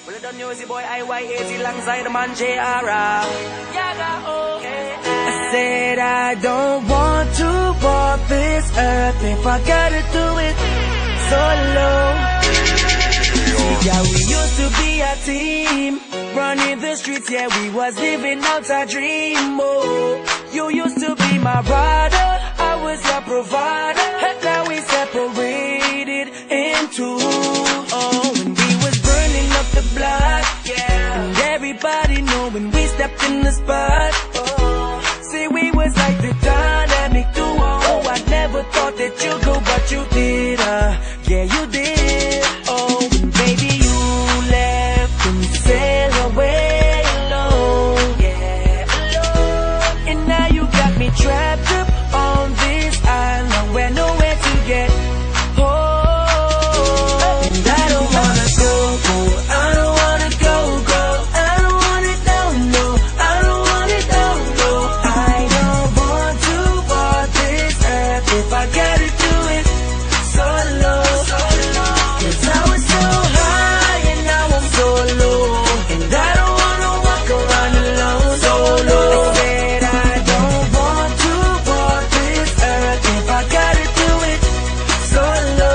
Well, I don't know the boy IY80 alongside the man JR. I said I don't want to walk this earth if I gotta do it solo. Yeah, we used to be a team, running the streets, yeah, we was living out our dream. Oh, you used to be my brother, I was your provider, and now we separated in two. Oh, when we was burning up the block, yeah, and everybody know when we stepped in the spot. Oh, say we was like the dynamic duo. Oh, I never thought that you'd go, but you did, yeah, you did. Oh, and baby, you left and sailed away alone, yeah, alone. And now you got me trapped up on this island where nowhere to get home. And I don't wanna go, I don't wanna go, I don't want it, no, I don't want it, no. I don't want to walk this earth if I gotta do it solo. Cause I was so high and now I'm so low, and I don't wanna walk around alone solo. I said I don't want to walk this earth if I gotta do it solo.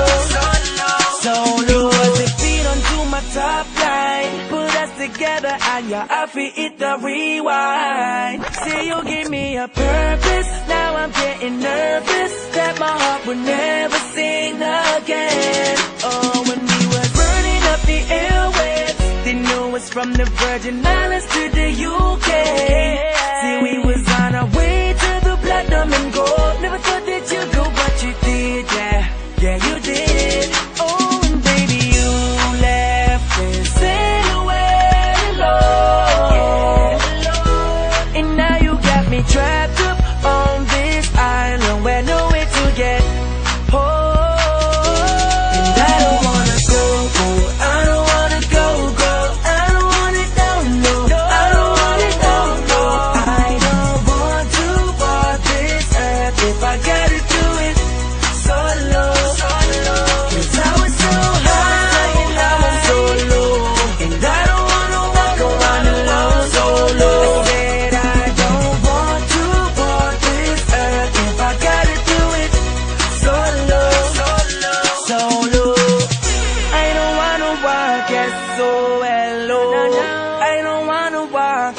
Because if we don't do my top line, put us together and your outfit hit the rewind. Say you give me a purpose, now I'm getting nervous that my heart would never sing again. Oh, when we was burning up the airwaves, they knew us from the Virgin Islands to the UK. See, we was on our way to the platinum and gold. Never thought that you'd go, but you did, yeah, you did. Oh, and baby, you left and sailed away alone, yeah, and now you got me trapped up on this island where nowhere to get home. And I don't wanna go, I don't wanna go, I don't want it, no, I don't want it, no. I don't want to walk this earth if I gotta do it solo. Cause I was so high and now I'm so low, and I don't wanna walk around alone solo. I said I don't want to walk this earth if I gotta do it solo. I don't wanna walk S-O-L-O, I don't wanna walk